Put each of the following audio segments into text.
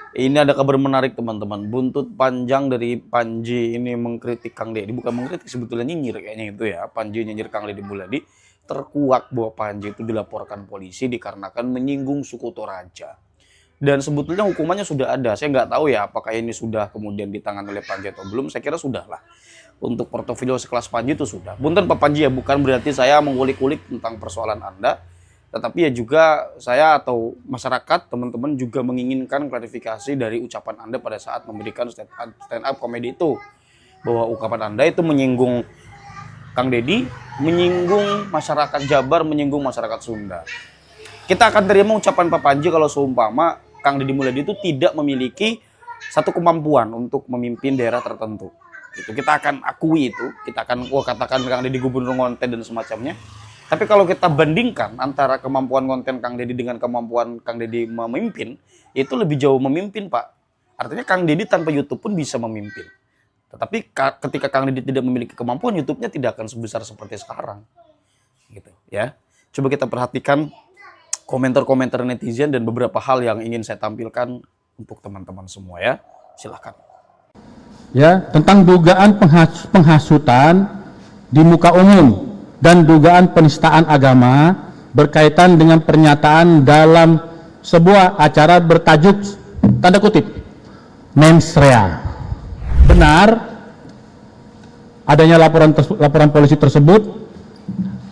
Ini ada kabar menarik teman-teman. Buntut panjang dari Panji ini mengkritik Kang Deddy. Bukan mengkritik, sebetulnya nyinyir kayaknya itu ya. Panji nyinyir Kang Deddy Mulyadi. Terkuak bahwa Panji itu dilaporkan polisi dikarenakan menyinggung suku Toraja. Dan sebetulnya hukumannya sudah ada. Saya nggak tahu ya apakah ini sudah kemudian ditangani oleh Panji atau belum. Saya kira sudah lah. Untuk portofolio sekelas Panji itu sudah. Punten Pak Panji ya, bukan berarti saya mengulik-ulik tentang persoalan Anda. Tetapi ya juga saya atau masyarakat, teman-teman juga menginginkan klarifikasi dari ucapan Anda pada saat memberikan stand up komedi itu. Bahwa ucapan Anda itu menyinggung Kang Deddy, menyinggung masyarakat Jabar, menyinggung masyarakat Sunda. Kita akan terima ucapan Pak Panji kalau seumpama Kang Deddy Mulyadi itu tidak memiliki satu kemampuan untuk memimpin daerah tertentu. Itu kita akan akui itu, kita akan katakan Kang Deddy gubernur ngonten dan semacamnya. Tapi kalau kita bandingkan antara kemampuan konten Kang Deddy dengan kemampuan Kang Deddy memimpin, itu lebih jauh memimpin, Pak. Artinya Kang Deddy tanpa YouTube pun bisa memimpin. Tetapi ketika Kang Deddy tidak memiliki kemampuan, YouTube-nya tidak akan sebesar seperti sekarang. Gitu, ya. Coba kita perhatikan komentar-komentar netizen dan beberapa hal yang ingin saya tampilkan untuk teman-teman semua ya. Silakan. Ya, tentang dugaan penghasutan di muka umum dan dugaan penistaan agama berkaitan dengan pernyataan dalam sebuah acara bertajuk tanda kutip mensrea. Benar adanya laporan polisi tersebut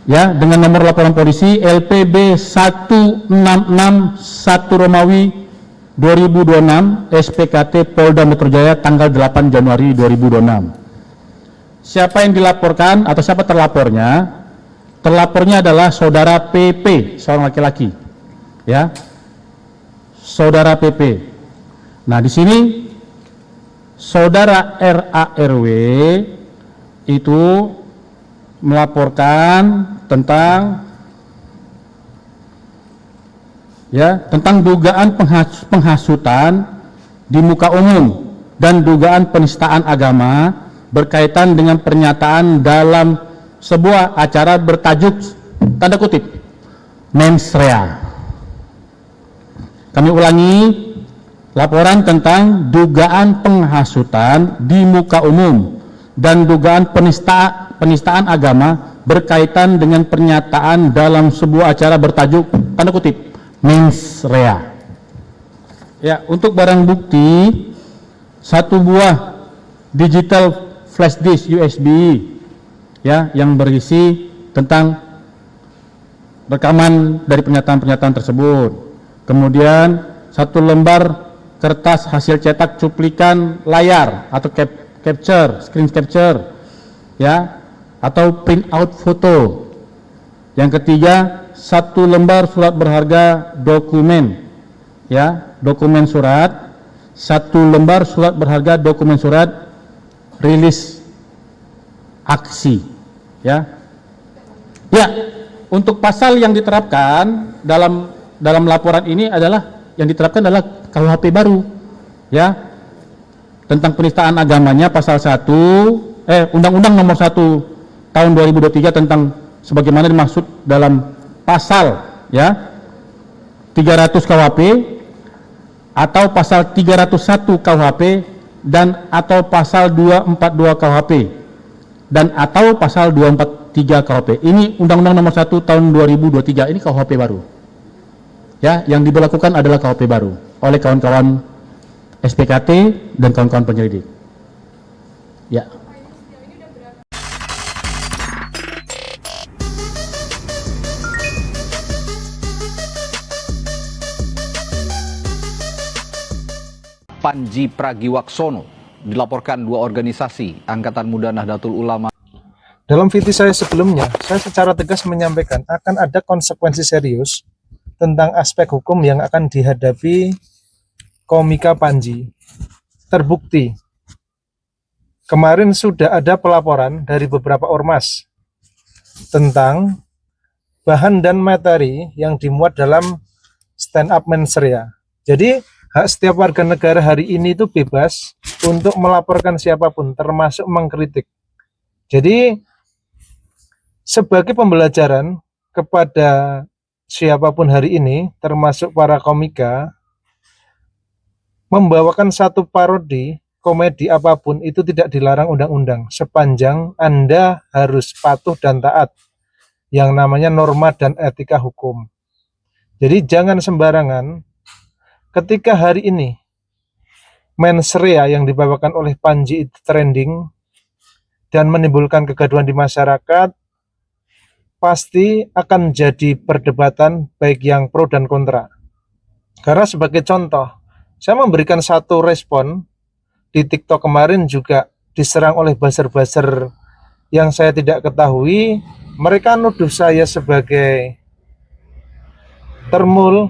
ya, dengan nomor laporan polisi LPB 1661 Romawi 2026 SPKT Polda Metro Jaya tanggal 8 Januari 2026. Siapa yang dilaporkan atau siapa terlapornya? Terlapornya adalah saudara PP, seorang laki-laki. Ya. Saudara PP. Nah, di sini saudara RARW itu melaporkan tentang dugaan penghasutan di muka umum dan dugaan penistaan agama berkaitan dengan pernyataan dalam sebuah acara bertajuk tanda kutip mensrea. Kami ulangi, laporan tentang dugaan penghasutan di muka umum dan dugaan penistaan agama berkaitan dengan pernyataan dalam sebuah acara bertajuk tanda kutip mensrea. Ya, untuk barang bukti satu buah digital flash disk USB ya yang berisi tentang rekaman dari pernyataan-pernyataan tersebut. Kemudian satu lembar kertas hasil cetak cuplikan layar atau screen capture ya, atau print out foto. Yang ketiga, satu lembar surat berharga dokumen ya, dokumen surat, satu lembar surat berharga dokumen surat rilis aksi ya. Ya, untuk pasal yang diterapkan dalam laporan ini adalah yang diterapkan adalah KUHP baru ya, tentang penistaan agamanya pasal 1 Undang-Undang nomor 1 tahun 2023 tentang sebagaimana dimaksud dalam pasal ya 300 KUHP atau pasal 301 KUHP dan atau pasal 242 KUHP dan atau pasal 243 KUHP. Ini Undang-Undang nomor 1 tahun 2023, ini KUHP baru. Ya, yang diberlakukan adalah KUHP baru oleh kawan-kawan SPKT dan kawan-kawan penyelidik. Ya. Panji Pragiwaksono dilaporkan dua organisasi Angkatan Muda Nahdlatul Ulama. Dalam video saya sebelumnya, saya secara tegas menyampaikan akan ada konsekuensi serius tentang aspek hukum yang akan dihadapi komika Panji. Terbukti, kemarin sudah ada pelaporan dari beberapa ormas tentang bahan dan materi yang dimuat dalam stand up mensrea. Jadi hak setiap warga negara hari ini itu bebas untuk melaporkan siapapun, termasuk mengkritik. Jadi sebagai pembelajaran kepada siapapun hari ini, termasuk para komika, membawakan satu parodi komedi apapun itu tidak dilarang undang-undang sepanjang Anda harus patuh dan taat yang namanya norma dan etika hukum. Jadi jangan sembarangan ketika hari ini mensrea yang dibawakan oleh Panji itu trending dan menimbulkan kegaduhan di masyarakat, pasti akan jadi perdebatan baik yang pro dan kontra. Karena sebagai contoh, saya memberikan satu respon di TikTok kemarin juga diserang oleh buzzer-buzzer yang saya tidak ketahui. Mereka nuduh saya sebagai termul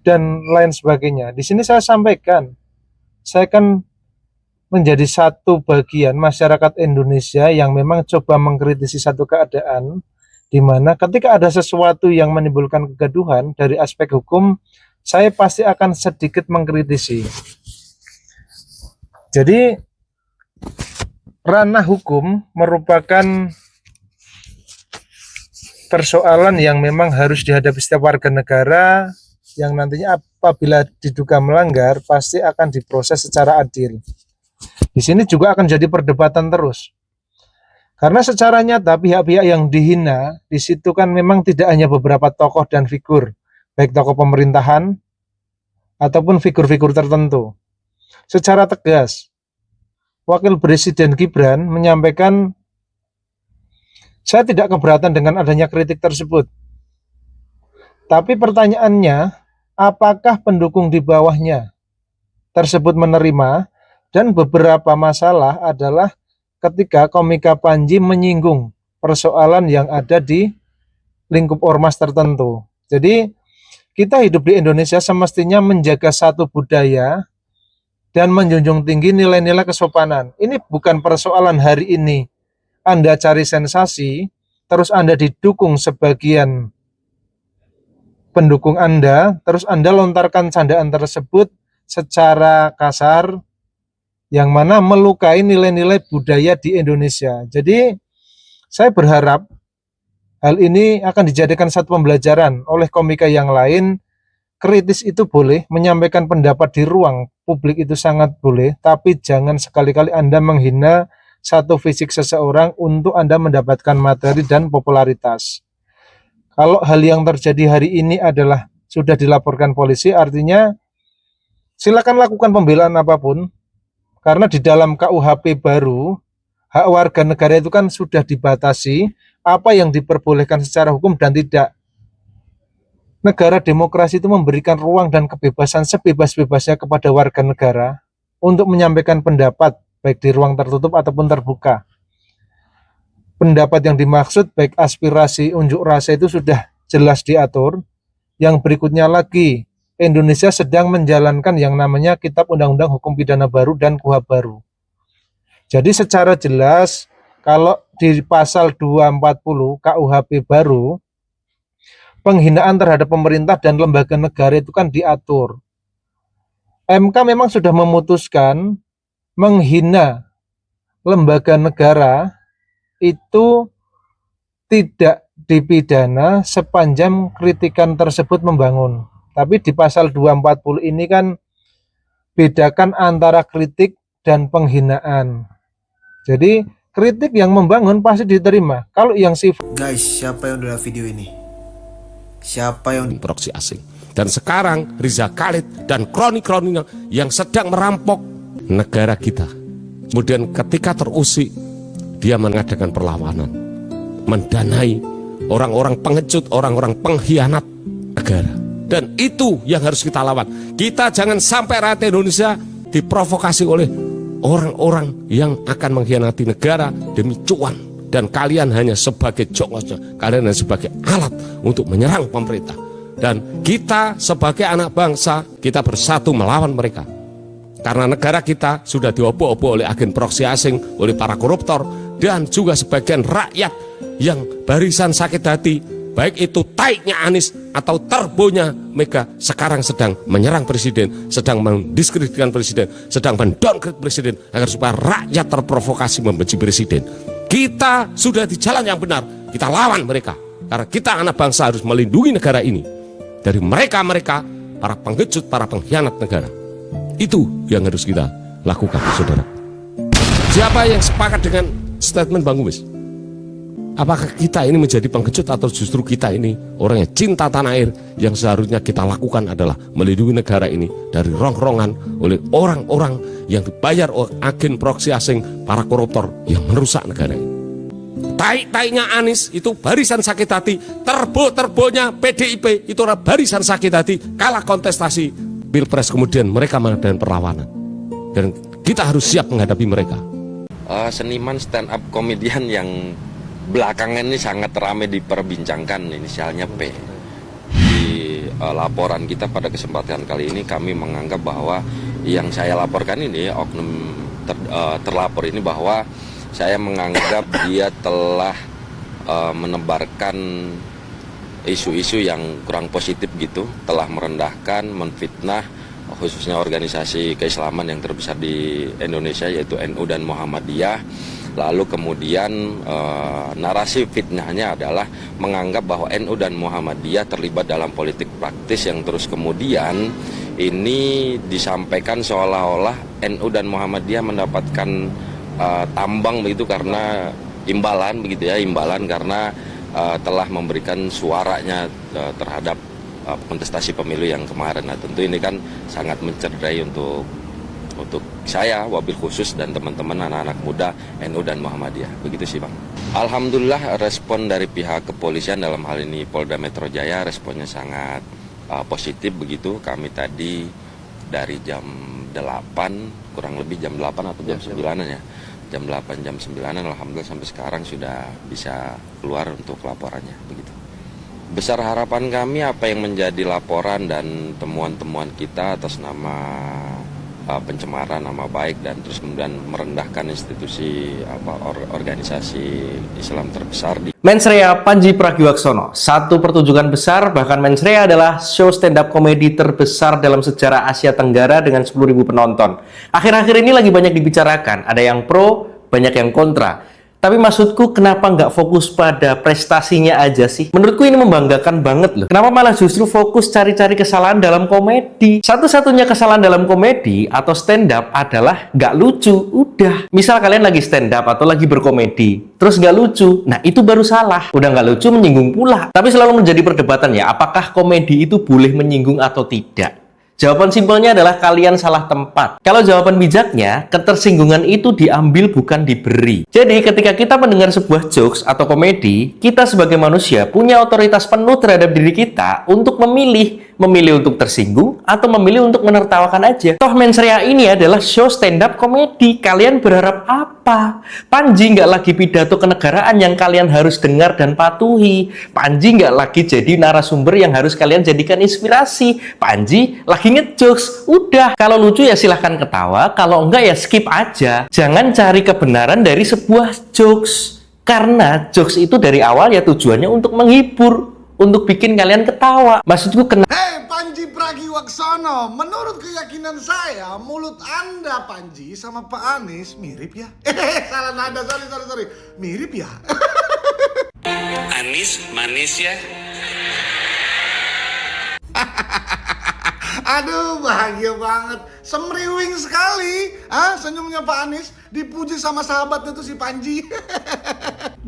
dan lain sebagainya. Di sini saya sampaikan, saya kan menjadi satu bagian masyarakat Indonesia yang memang coba mengkritisi satu keadaan di mana ketika ada sesuatu yang menimbulkan kegaduhan dari aspek hukum, saya pasti akan sedikit mengkritisi. Jadi ranah hukum merupakan persoalan yang memang harus dihadapi setiap warga negara yang nantinya apabila diduga melanggar pasti akan diproses secara adil. Di sini juga akan jadi perdebatan terus. Karena secara nyata pihak-pihak yang dihina di situ kan memang tidak hanya beberapa tokoh dan figur, baik tokoh pemerintahan ataupun figur-figur tertentu. Secara tegas, Wakil Presiden Gibran menyampaikan, saya tidak keberatan dengan adanya kritik tersebut. Tapi pertanyaannya, apakah pendukung di bawahnya tersebut menerima? Dan beberapa masalah adalah ketika komika Panji menyinggung persoalan yang ada di lingkup ormas tertentu. Jadi kita hidup di Indonesia semestinya menjaga satu budaya dan menjunjung tinggi nilai-nilai kesopanan. Ini bukan persoalan hari ini Anda cari sensasi, terus Anda didukung sebagian pendukung Anda, terus Anda lontarkan candaan tersebut secara kasar, yang mana melukai nilai-nilai budaya di Indonesia. Jadi saya berharap hal ini akan dijadikan satu pembelajaran oleh komika yang lain. Kritis itu boleh, menyampaikan pendapat di ruang publik itu sangat boleh, tapi jangan sekali-kali Anda menghina satu fisik seseorang untuk Anda mendapatkan materi dan popularitas. Kalau hal yang terjadi hari ini adalah sudah dilaporkan polisi, artinya silakan lakukan pembelaan apapun, karena di dalam KUHP baru, hak warga negara itu kan sudah dibatasi, apa yang diperbolehkan secara hukum dan tidak. Negara demokrasi itu memberikan ruang dan kebebasan sebebas-bebasnya kepada warga negara untuk menyampaikan pendapat, baik di ruang tertutup ataupun terbuka. Pendapat yang dimaksud, baik aspirasi, unjuk rasa itu sudah jelas diatur. Yang berikutnya lagi, Indonesia sedang menjalankan yang namanya Kitab Undang-Undang Hukum Pidana Baru dan KUHP baru. Jadi secara jelas, kalau di pasal 240 KUHP baru, penghinaan terhadap pemerintah dan lembaga negara itu kan diatur. MK memang sudah memutuskan menghina lembaga negara itu tidak dipidana sepanjang kritikan tersebut membangun. Tapi di pasal 240 ini kan bedakan antara kritik dan penghinaan. Jadi kritik yang membangun pasti diterima. Kalau yang Guys, siapa yang udah video ini? Siapa yang proksi asing? Dan sekarang Riza Khalid dan kroni-kroninya yang sedang merampok negara kita. Kemudian ketika terusik, dia mengadakan perlawanan, mendanai orang-orang pengecut, orang-orang pengkhianat negara. Dan itu yang harus kita lawan. Kita jangan sampai rakyat Indonesia diprovokasi oleh orang-orang yang akan mengkhianati negara demi cuan. Dan kalian hanya sebagai jongosnya, kalian hanya sebagai alat untuk menyerang pemerintah. Dan kita sebagai anak bangsa, kita bersatu melawan mereka. Karena negara kita sudah diobok-obok oleh agen proksi asing, oleh para koruptor, dan juga sebagian rakyat yang barisan sakit hati, baik itu taiknya Anies atau terbonya Mega, sekarang sedang menyerang presiden, sedang mendiskreditkan presiden, sedang mendowngrade presiden, agar supaya rakyat terprovokasi membenci presiden. Kita sudah di jalan yang benar, kita lawan mereka. Karena kita anak bangsa harus melindungi negara ini dari mereka-mereka, para pengecut, para pengkhianat negara. Itu yang harus kita lakukan, saudara. Siapa yang sepakat dengan statement Bang Uwais? Apakah kita ini menjadi pengkejut atau justru kita ini orang yang cinta tanah air, yang seharusnya kita lakukan adalah melindungi negara ini dari rong-rongan oleh orang-orang yang dibayar oleh agen proksi asing, para koruptor yang merusak negara ini. Tai-tainya Anies itu barisan sakit hati, terbo-terbonya PDIP itu adalah barisan sakit hati, kalah kontestasi Pilpres kemudian mereka mengadakan perlawanan. Dan kita harus siap menghadapi mereka. Seniman stand up komedian yang belakangan ini sangat ramai diperbincangkan, inisialnya P. Di laporan kita pada kesempatan kali ini kami menganggap bahwa yang saya laporkan ini, oknum terlapor ini, bahwa saya menganggap dia telah menebarkan isu-isu yang kurang positif gitu, telah merendahkan, menfitnah khususnya organisasi keislaman yang terbesar di Indonesia yaitu NU dan Muhammadiyah. Lalu kemudian narasi fitnahnya adalah menganggap bahwa NU dan Muhammadiyah terlibat dalam politik praktis, yang terus kemudian ini disampaikan seolah-olah NU dan Muhammadiyah mendapatkan tambang begitu karena imbalan begitu ya, imbalan karena telah memberikan suaranya terhadap kontestasi pemilu yang kemarin. Nah, tentu ini kan sangat mencederai untuk saya, wabil khusus, dan teman-teman anak-anak muda NU dan Muhammadiyah. Begitu sih Bang. Alhamdulillah respon dari pihak kepolisian, dalam hal ini Polda Metro Jaya, responnya sangat positif begitu. Kami tadi dari jam 8, kurang lebih jam 8 atau jam 9-an ya. Jam 8, jam 9-an, alhamdulillah sampai sekarang sudah bisa keluar untuk laporannya begitu. Besar harapan kami apa yang menjadi laporan dan temuan-temuan kita atas nama pencemaran nama baik dan terus kemudian merendahkan institusi organisasi Islam terbesar di Mensrea Panji Pragiwaksono, satu pertunjukan besar, bahkan Mensrea adalah show stand up komedi terbesar dalam sejarah Asia Tenggara dengan 10.000 penonton. Akhir-akhir ini lagi banyak dibicarakan, ada yang pro, banyak yang kontra. Tapi maksudku, kenapa nggak fokus pada prestasinya aja sih? Menurutku ini membanggakan banget loh. Kenapa malah justru fokus cari-cari kesalahan dalam komedi? Satu-satunya kesalahan dalam komedi atau stand up adalah nggak lucu. Udah. Misal kalian lagi stand up atau lagi berkomedi, terus nggak lucu. Nah, itu baru salah. Udah nggak lucu, menyinggung pula. Tapi selalu menjadi perdebatan ya, apakah komedi itu boleh menyinggung atau tidak? Jawaban simpelnya adalah kalian salah tempat. Kalau jawaban bijaknya, ketersinggungan itu diambil bukan diberi. Jadi ketika kita mendengar sebuah jokes atau komedi, kita sebagai manusia punya otoritas penuh terhadap diri kita untuk memilih untuk tersinggung atau memilih untuk menertawakan aja. Toh Mensrea ini adalah show stand up komedi. Kalian berharap apa? Panji nggak lagi pidato kenegaraan yang kalian harus dengar dan patuhi. Panji nggak lagi jadi narasumber yang harus kalian jadikan inspirasi. Panji lagi ngejokes. Udah, kalau lucu ya silahkan ketawa, kalau enggak ya skip aja. Jangan cari kebenaran dari sebuah jokes, karena jokes itu dari awal ya tujuannya untuk menghibur, untuk bikin kalian ketawa. Maksudku Hei Panji Pragiwaksono, menurut keyakinan saya mulut Anda Panji sama Pak Anies mirip ya. Salah nada, sorry. Mirip ya. Anies manis ya. Aduh, bahagia banget, semriwing sekali. Senyumnya Pak Anies dipuji sama sahabatnya tuh si Panji.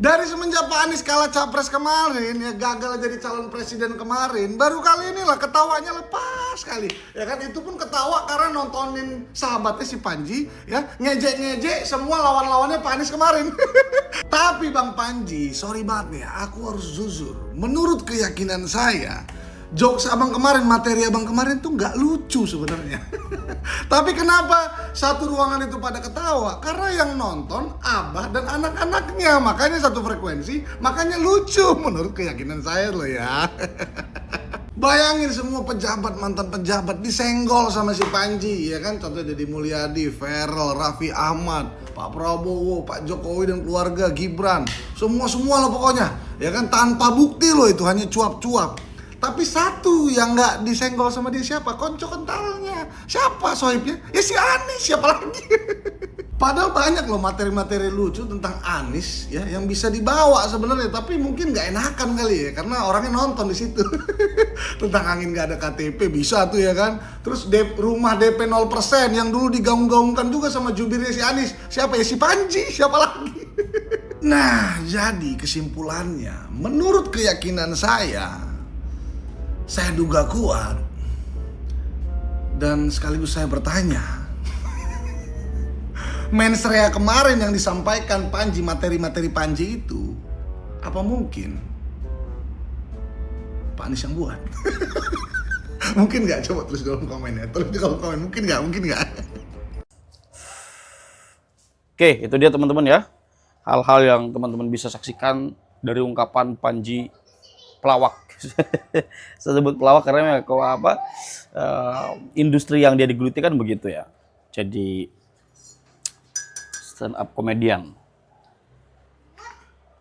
Dari semenjak Pak Anies kalah capres kemarin, ya gagal jadi calon presiden kemarin, baru kali inilah ketawanya lepas sekali. Ya kan, itu pun ketawa karena nontonin sahabatnya si Panji, ya ngejek-ngejek semua lawan-lawannya Pak Anies kemarin. Tapi Bang Panji, sorry banget ya, aku harus jujur. Menurut keyakinan saya, jokes abang kemarin, materi abang kemarin tuh nggak lucu sebenarnya. Tapi kenapa satu ruangan itu pada ketawa? Karena yang nonton abah dan anak-anaknya, makanya satu frekuensi, makanya lucu menurut keyakinan saya loh ya. Bayangin semua pejabat, mantan pejabat disenggol sama si Panji, ya kan? Contohnya Deddy Mulyadi, Ferrel, Raffi Ahmad, Pak Prabowo, Pak Jokowi dan keluarga, Gibran, semua lah pokoknya, ya kan? Tanpa bukti loh, itu hanya cuap-cuap. Tapi satu yang nggak disenggol sama dia siapa? Konco kentalnya. Siapa sohibnya? Ya si Anies, siapa lagi? Padahal banyak loh materi-materi lucu tentang Anies ya yang bisa dibawa sebenarnya, tapi mungkin nggak enakan kali ya karena orangnya nonton di situ. Tentang angin nggak ada KTP bisa tuh ya kan. Terus rumah DP 0% yang dulu digaung-gaungkan juga sama jubirnya si Anies. Siapa ya, si Panji, siapa lagi? Nah, jadi kesimpulannya, menurut keyakinan saya duga kuat dan sekaligus saya bertanya, mensrea kemarin yang disampaikan Panji, materi-materi Panji itu, apa mungkin Pak Anies yang buat? Mungkin nggak? Coba tulis di kolom komen ya. Tulis di kolom komen. Mungkin nggak? Mungkin nggak? Oke, itu dia teman-teman ya. Hal-hal yang teman-teman bisa saksikan dari ungkapan Panji pelawak. Saya sebut pelawak karena industri yang dia digeluti kan begitu ya. Jadi stand up komedian.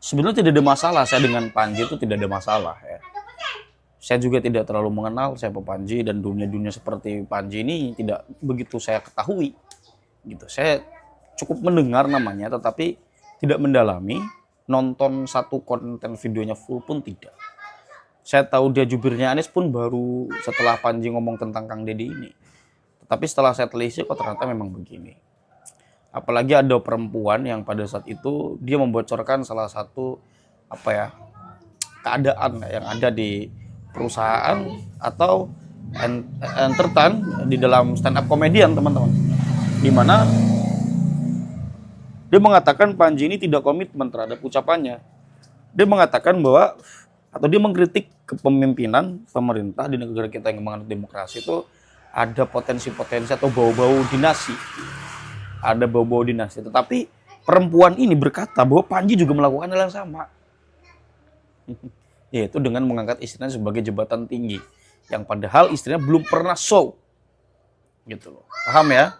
Sebenarnya tidak ada masalah saya dengan Panji, itu tidak ada masalah ya. Saya juga tidak terlalu mengenal siapa Panji, dan dunia-dunia seperti Panji ini tidak begitu saya ketahui. Gitu. Saya cukup mendengar namanya tetapi tidak mendalami, nonton satu konten videonya full pun tidak. Saya tahu dia jubirnya Anies pun baru setelah Panji ngomong tentang Kang Deddy ini. Tetapi setelah saya telisik kok ternyata memang begini. Apalagi ada perempuan yang pada saat itu dia membocorkan salah satu keadaan yang ada di perusahaan atau entertain di dalam stand up komedian teman-teman, di mana dia mengatakan Panji ini tidak komitmen terhadap ucapannya. Dia mengatakan bahwa atau dia mengkritik kepemimpinan pemerintah di negara kita yang menganut demokrasi itu ada potensi-potensi atau bau-bau dinasti. Ada bau-bau dinasti. Tetapi perempuan ini berkata bahwa Panji juga melakukan hal yang sama. Yaitu dengan mengangkat istrinya sebagai jabatan tinggi. Yang padahal istrinya belum pernah show. Gitu loh. Paham ya?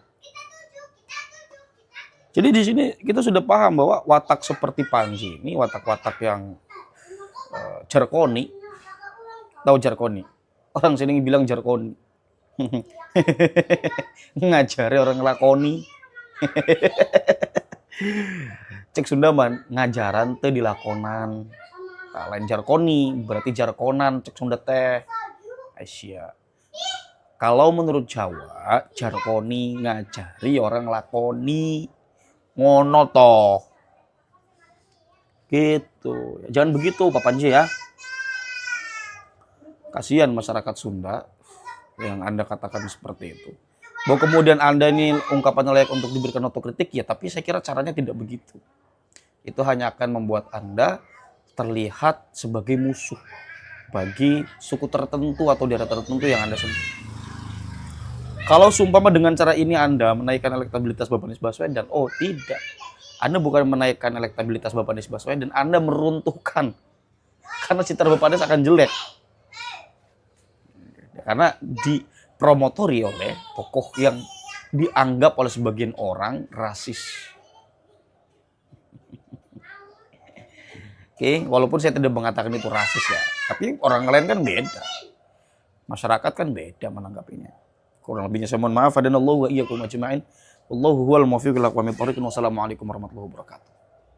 Jadi di sini kita sudah paham bahwa watak seperti Panji ini watak-watak yang jarkoni. Tahu jarkoni? Orang sini bilang jarkoni. Ngajari orang lakoni. Cek Sundaman, ngajaran teh dilakonan. Nah, lain jarkoni, berarti jarkonan, cek Sunda teh. Asia. Kalau menurut Jawa, jarkoni ngajari orang lakoni. Ngono toh. Gitu. Jangan begitu Pak Panji ya. Kasihan masyarakat Sunda yang Anda katakan seperti itu. Bahwa kemudian Anda ini ungkapannya layak untuk diberikan otokritik, ya tapi saya kira caranya tidak begitu. Itu hanya akan membuat Anda terlihat sebagai musuh bagi suku tertentu atau daerah tertentu yang Anda sebut. Kalau sumpama dengan cara ini Anda menaikkan elektabilitas Bapak Anies Baswedan, oh tidak. Anda bukan menaikkan elektabilitas Bapak Anies Baswedan, Anda meruntuhkan. Karena citra Bapak Anies akan jelek. Karena dipromotori oleh tokoh yang dianggap oleh sebagian orang rasis. Oke, walaupun saya tidak mengatakan itu rasis ya, tapi orang lain kan beda. Masyarakat kan beda menanggapinya. Kurang lebihnya saya mohon maaf. Hadanallahu wa iyyakum ajma'in. Wallahu huwal muwaffiq ila aqwamit thoriq. Wassalamualaikum warahmatullahi wabarakatuh.